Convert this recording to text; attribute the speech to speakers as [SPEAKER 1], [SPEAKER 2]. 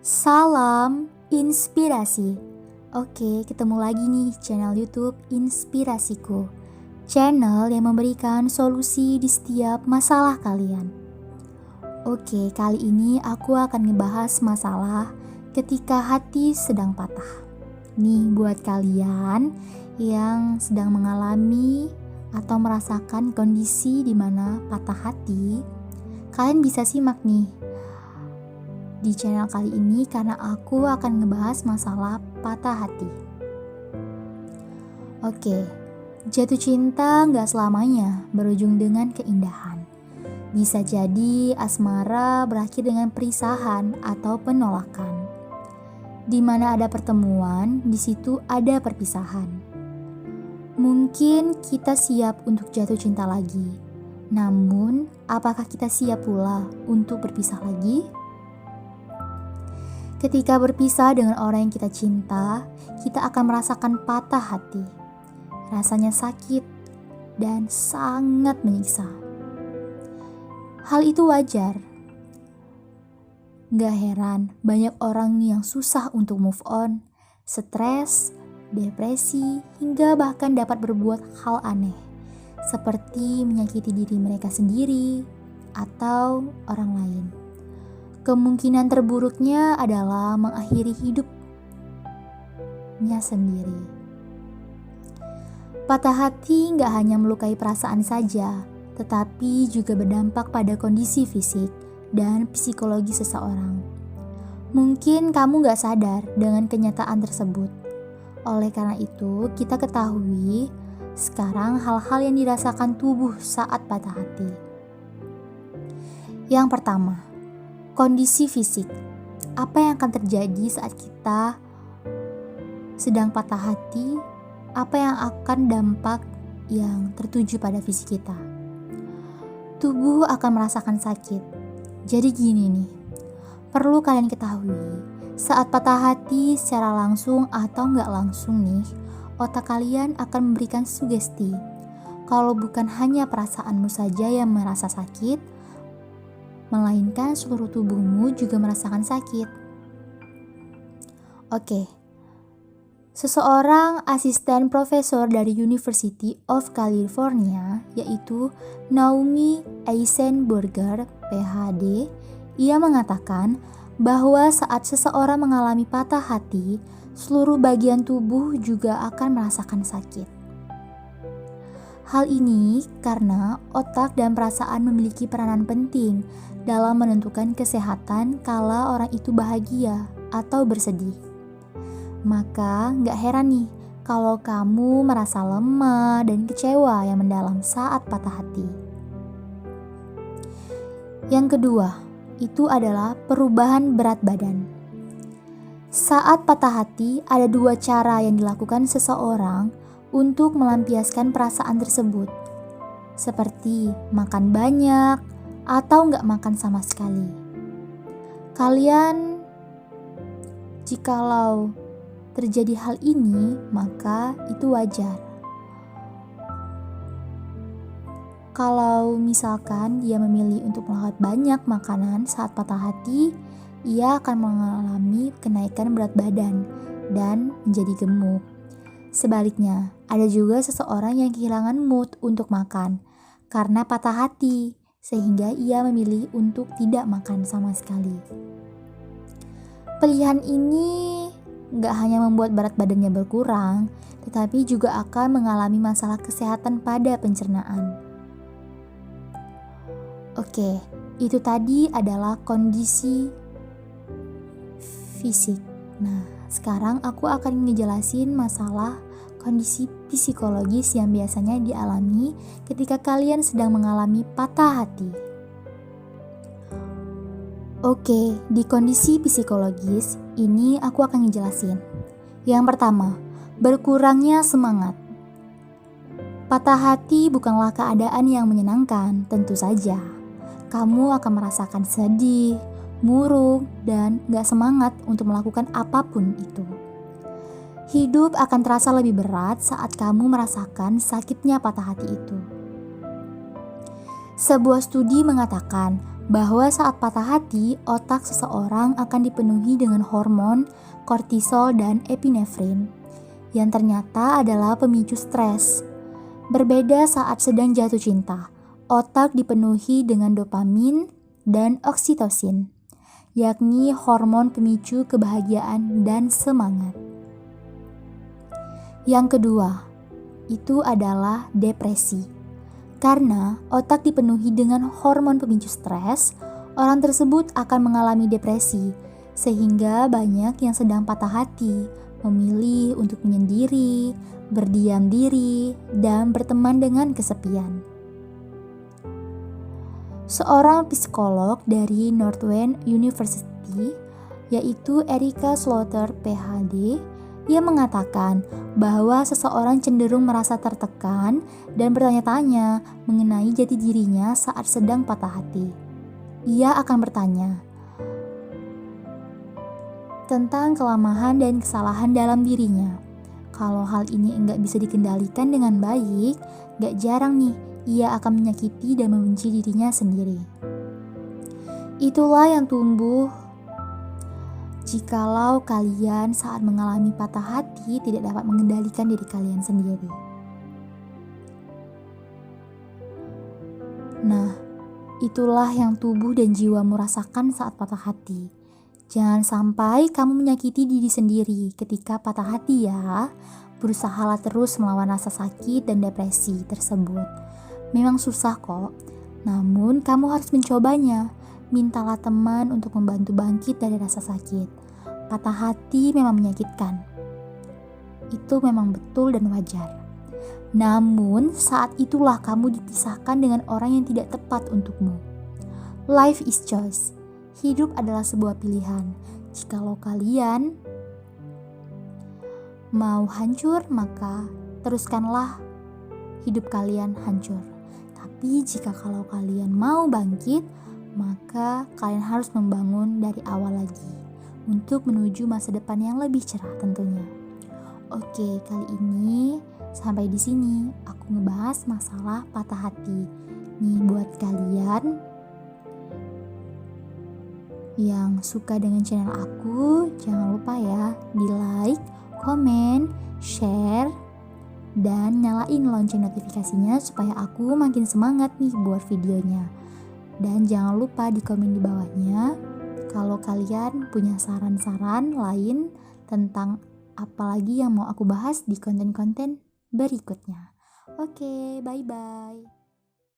[SPEAKER 1] Salam inspirasi. Oke, ketemu lagi nih channel YouTube Inspirasiku. Channel yang memberikan solusi di setiap masalah kalian. Oke, kali ini aku akan ngebahas masalah ketika hati sedang patah. Nih buat kalian yang sedang mengalami atau merasakan kondisi di mana patah hati, kalian bisa simak nih di channel kali ini karena aku akan ngebahas masalah patah hati. Oke, jatuh cinta gak selamanya berujung dengan keindahan. Bisa jadi asmara berakhir dengan perisahan atau penolakan. Di mana ada pertemuan, di situ ada perpisahan. Mungkin kita siap untuk jatuh cinta lagi. Namun, apakah kita siap pula untuk berpisah lagi? Ketika berpisah dengan orang yang kita cinta, kita akan merasakan patah hati. Rasanya sakit dan sangat menyiksa. Hal itu wajar. Gak heran banyak orang yang susah untuk move on, stres, depresi, hingga bahkan dapat berbuat hal aneh, seperti menyakiti diri mereka sendiri atau orang lain. Kemungkinan terburuknya adalah mengakhiri hidupnya sendiri. Patah hati gak hanya melukai perasaan saja, tetapi juga berdampak pada kondisi fisik dan psikologi seseorang. Mungkin kamu gak sadar dengan kenyataan tersebut. Oleh karena itu, kita ketahui sekarang hal-hal yang dirasakan tubuh saat patah hati. Yang pertama, kondisi fisik. Apa yang akan terjadi saat kita sedang patah hati? Apa yang akan dampak yang tertuju pada fisik kita? Tubuh akan merasakan sakit. Jadi gini nih, perlu kalian ketahui, saat patah hati secara langsung atau nggak langsung nih, otak kalian akan memberikan sugesti. Kalau bukan hanya perasaanmu saja yang merasa sakit, melainkan seluruh tubuhmu juga merasakan sakit. Oke, seseorang asisten profesor dari University of California, yaitu Naomi Eisenberger, PhD, ia mengatakan bahwa saat seseorang mengalami patah hati, seluruh bagian tubuh juga akan merasakan sakit. Hal ini karena otak dan perasaan memiliki peranan penting dalam menentukan kesehatan kala orang itu bahagia atau bersedih. Maka gak heran nih kalau kamu merasa lemah dan kecewa yang mendalam saat patah hati. Yang kedua, itu adalah perubahan berat badan. Saat patah hati, ada dua cara yang dilakukan seseorang untuk melampiaskan perasaan tersebut, seperti makan banyak atau nggak makan sama sekali. Kalian, jikalau terjadi hal ini, maka itu wajar. Kalau misalkan dia memilih untuk melakukan banyak makanan saat patah hati, ia akan mengalami kenaikan berat badan dan menjadi gemuk. Sebaliknya, ada juga seseorang yang kehilangan mood untuk makan karena patah hati, sehingga ia memilih untuk tidak makan sama sekali. Pilihan ini gak hanya membuat berat badannya berkurang, tetapi juga akan mengalami masalah kesehatan pada pencernaan. Oke, itu tadi adalah kondisi fisik. Nah, sekarang aku akan ngejelasin masalah kondisi psikologis yang biasanya dialami ketika kalian sedang mengalami patah hati. Oke, di kondisi psikologis ini aku akan ngejelasin. Yang pertama, berkurangnya semangat. Patah hati bukanlah keadaan yang menyenangkan, tentu saja. Kamu akan merasakan sedih, murung, dan gak semangat untuk melakukan apapun itu. Hidup akan terasa lebih berat saat kamu merasakan sakitnya patah hati itu. Sebuah studi mengatakan bahwa saat patah hati, otak seseorang akan dipenuhi dengan hormon kortisol dan epinefrin, yang ternyata adalah pemicu stres. Berbeda saat sedang jatuh cinta, otak dipenuhi dengan dopamin dan oksitosin, yakni hormon pemicu kebahagiaan dan semangat. Yang kedua, itu adalah depresi. Karena otak dipenuhi dengan hormon pemicu stres, orang tersebut akan mengalami depresi, sehingga banyak yang sedang patah hati memilih untuk menyendiri, berdiam diri, dan berteman dengan kesepian. Seorang psikolog dari Northwestern University, yaitu Erika Slaughter, PhD, ia mengatakan bahwa seseorang cenderung merasa tertekan dan bertanya-tanya mengenai jati dirinya saat sedang patah hati. Ia akan bertanya tentang kelemahan dan kesalahan dalam dirinya. Kalau hal ini enggak bisa dikendalikan dengan baik, gak jarang nih ia akan menyakiti dan membenci dirinya sendiri. Itulah yang tumbuh jikalau kalian saat mengalami patah hati tidak dapat mengendalikan diri kalian sendiri. Nah, itulah yang tubuh dan jiwamu rasakan saat patah hati. Jangan sampai kamu menyakiti diri sendiri ketika patah hati ya. Berusahalah terus melawan rasa sakit dan depresi tersebut. Memang susah kok, namun kamu harus mencobanya. Mintalah teman untuk membantu bangkit dari rasa sakit. Patah hati memang menyakitkan. Itu memang betul dan wajar. Namun, saat itulah kamu dipisahkan dengan orang yang tidak tepat untukmu. Life is choice. Hidup adalah sebuah pilihan. Jikalau kalian mau hancur, maka teruskanlah hidup kalian hancur. Tapi jika kalau kalian mau bangkit, maka kalian harus membangun dari awal lagi untuk menuju masa depan yang lebih cerah tentunya. Oke, kali ini sampai di sini aku ngebahas masalah patah hati. Nih buat kalian yang suka dengan channel aku, jangan lupa ya di like, komen, share, dan nyalain lonceng notifikasinya supaya aku makin semangat nih buat videonya. Dan jangan lupa di komen di bawahnya kalau kalian punya saran-saran lain tentang apa lagi yang mau aku bahas di konten-konten berikutnya. Oke, bye-bye.